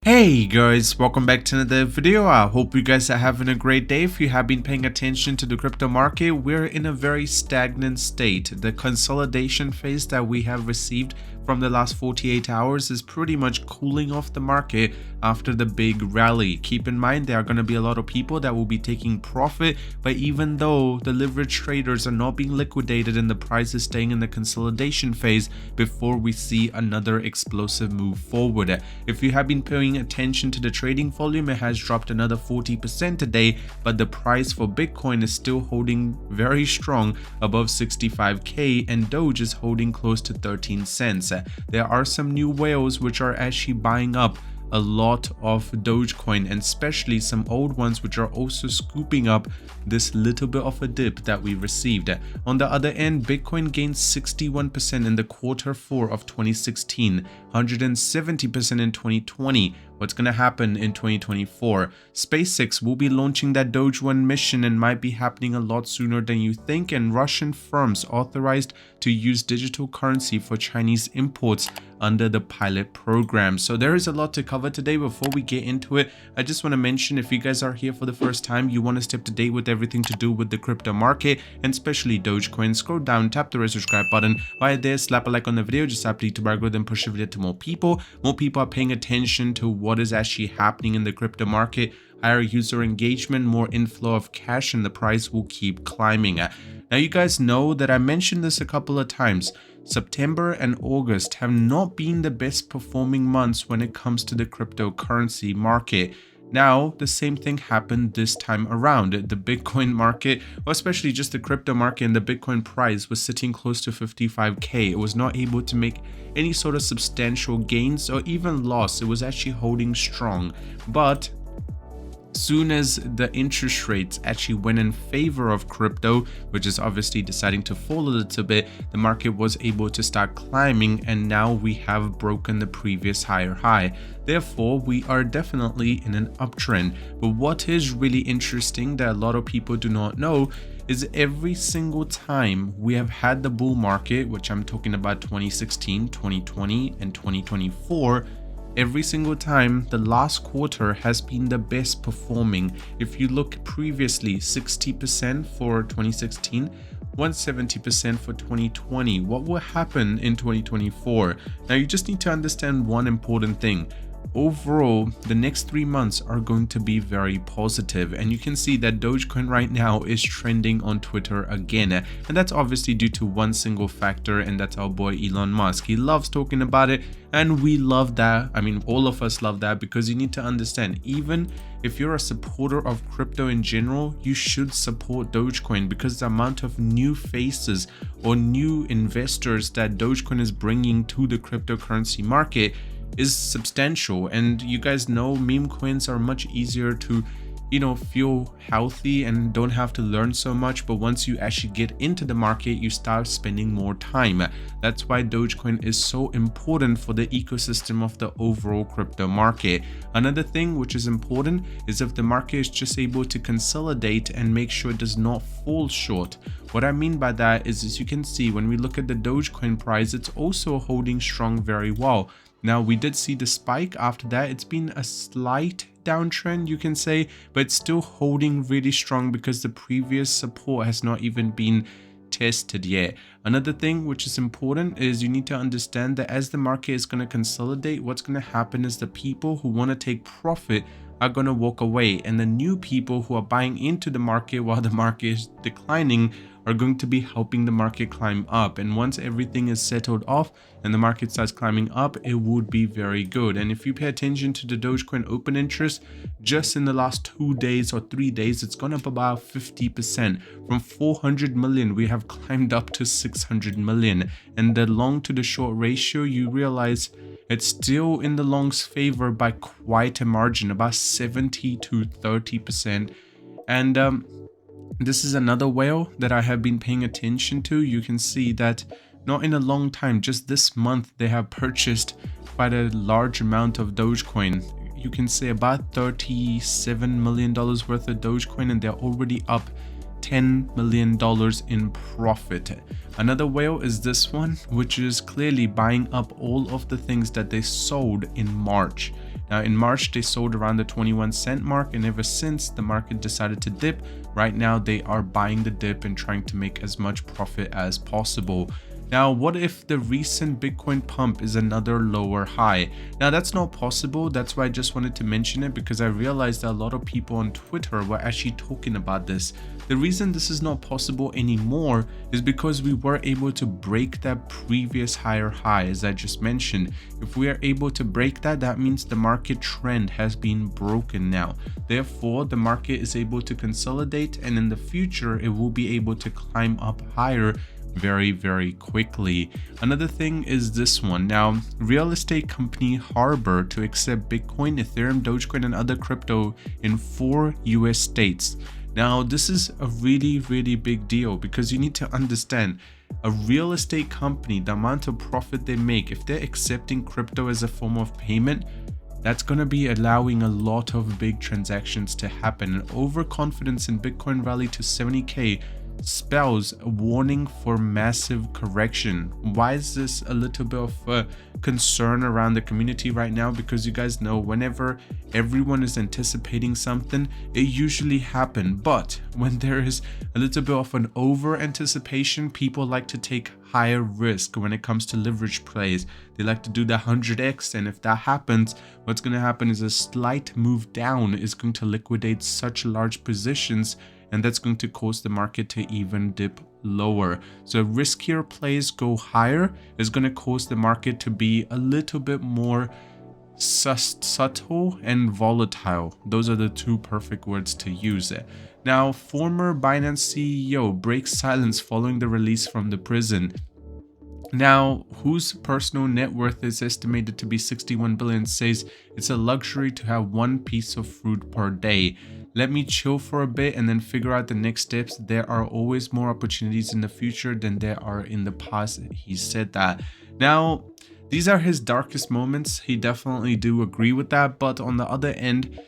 Hey guys, welcome back to another video. I hope you guys are having a great day. If you have been paying attention to the crypto market, we're in a very stagnant state. The consolidation phase that we have received from the last 48 hours is pretty much cooling off the market after the big rally. Keep in mind, there are going to be a lot of people that will be taking profit, but even though the leverage traders are not being liquidated and the price is staying in the consolidation phase before we see another explosive move forward. If you have been paying attention to the trading volume, it has dropped another 40% today, but the price for Bitcoin is still holding very strong above 65k and Doge is holding close to 13 cents. There are some new whales which are actually buying up a lot of Dogecoin, and especially some old ones which are also scooping up this little bit of a dip that we received. On the other end, Bitcoin gained 61% in the Q4 of 2016, 170% in 2020. What's going to happen in 2024? SpaceX will be launching that Doge 1 mission and might be happening a lot sooner than you think, and Russian firms authorized to use digital currency for Chinese imports under the pilot program. So there is a lot to cover today. Before we get into it, I just want to mention, if you guys are here for the first time, you want to stay up to date with everything to do with the crypto market and especially Dogecoin, scroll down, tap the red subscribe button. While there, slap a like on the video, just happily to grow, then push the video to more people. More people are paying attention to what is actually happening in the crypto market. Higher user engagement, more inflow of cash, and the price will keep climbing. Now, you guys know that I mentioned this a couple of times. September and August have not been the best performing months when it comes to the cryptocurrency market. Now, the same thing happened this time around. The Bitcoin market, or especially just the crypto market, and the Bitcoin price was sitting close to 55k. It was not able to make any sort of substantial gains or even loss. It was actually holding strong. But soon as the interest rates actually went in favor of crypto, which is obviously deciding to fall a little bit, the market was able to start climbing, and now we have broken the previous higher high. Therefore, we are definitely in an uptrend. But what is really interesting that a lot of people do not know is every single time we have had the bull market, which I'm talking about 2016, 2020, and 2024, every single time the last quarter has been the best performing. If you look previously, 60% for 2016, 170% for 2020. What will happen in 2024? Now, you just need to understand one important thing. Overall, the next 3 months are going to be very positive, and you can see that Dogecoin right now is trending on Twitter again, and that's obviously due to one single factor, and that's our boy Elon Musk. He loves talking about it, and we love that. I mean, all of us love that, because you need to understand, even if you're a supporter of crypto in general, you should support Dogecoin, because the amount of new faces or new investors that Dogecoin is bringing to the cryptocurrency market is substantial. And you guys know meme coins are much easier to feel healthy and don't have to learn so much, but once you actually get into the market, you start spending more time. That's why Dogecoin is so important for the ecosystem of the overall crypto market. Another thing which is important is if the market is just able to consolidate and make sure it does not fall short. What I mean by that is, as you can see, when we look at the Dogecoin price, it's also holding strong very well. Now, we did see the spike. After that, it's been a slight downtrend, you can say, but it's still holding really strong because the previous support has not even been tested yet. Another thing which is important is you need to understand that as the market is going to consolidate, what's going to happen is the people who want to take profit are going to walk away, and the new people who are buying into the market while the market is declining are going to be helping the market climb up. And once everything is settled off and the market starts climbing up, it would be very good. And if you pay attention to the Dogecoin open interest, just in the last 2 days or 3 days, it's gone up about 50%. From 400 million, we have climbed up to 600 million. And the long to the short ratio, you realize it's still in the long's favor by quite a margin, about 70 to 30%. And this is another whale that I have been paying attention to. You can see that not in a long time, just this month, they have purchased quite a large amount of Dogecoin. You can say about $37 million worth of Dogecoin, and they're already up $10 million in profit. Another whale is this one, which is clearly buying up all of the things that they sold in March. Now in March, they sold around the 21 cent mark, and ever since the market decided to dip, right now they are buying the dip and trying to make as much profit as possible. Now, what if the recent Bitcoin pump is another lower high? Now, that's not possible. That's why I just wanted to mention it, because I realized that a lot of people on Twitter were actually talking about this. The reason this is not possible anymore is because we were able to break that previous higher high, as I just mentioned. If we are able to break that, that means the market trend has been broken now. Therefore, the market is able to consolidate, and in the future, it will be able to climb up higher very quickly. Another thing is this one. Now, real estate company Harbor to accept Bitcoin, Ethereum, Dogecoin, and other crypto in 4 US states. Now, this is a really big deal, because you need to understand, a real estate company, the amount of profit they make, if they're accepting crypto as a form of payment, that's going to be allowing a lot of big transactions to happen. And overconfidence in Bitcoin rally to 70k spells a warning for massive correction. Why is this a little bit of a concern around the community right now? Because you guys know, whenever everyone is anticipating something, it usually happens. But when there is a little bit of an over anticipation, people like to take higher risk when it comes to leverage plays. They like to do the 100x, and if that happens, what's going to happen is a slight move down is going to liquidate such large positions, and that's going to cause the market to even dip lower. So riskier plays go higher is going to cause the market to be a little bit more subtle and volatile. Those are the two perfect words to use it. Now, former Binance CEO breaks silence following the release from the prison. Now, whose personal net worth is estimated to be 61 billion, says it's a luxury to have one piece of fruit per day. Let me chill for a bit and then figure out the next steps. There are always more opportunities in the future than there are in the past. He said that. Now, these are his darkest moments. He definitely do agree with that. But on the other end,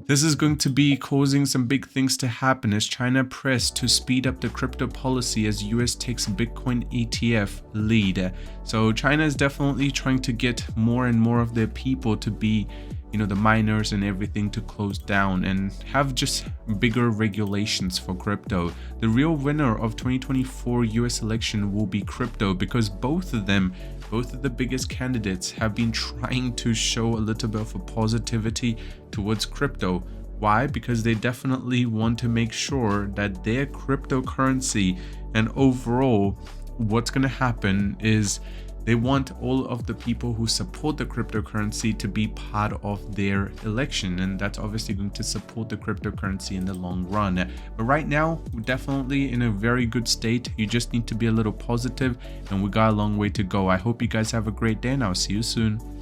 this is going to be causing some big things to happen as China press to speed up the crypto policy as US takes Bitcoin ETF lead. So China is definitely trying to get more and more of their people to be, you know, the miners and everything to close down and have just bigger regulations for crypto. The real winner of 2024 US election will be crypto, because both of the biggest candidates have been trying to show a little bit of a positivity towards crypto. Why? Because they definitely want to make sure that their cryptocurrency, and overall what's going to happen is they want all of the people who support the cryptocurrency to be part of their election, and that's obviously going to support the cryptocurrency in the long run. But right now, we're definitely in a very good state. You just need to be a little positive, and we got a long way to go. I hope you guys have a great day, and I'll see you soon.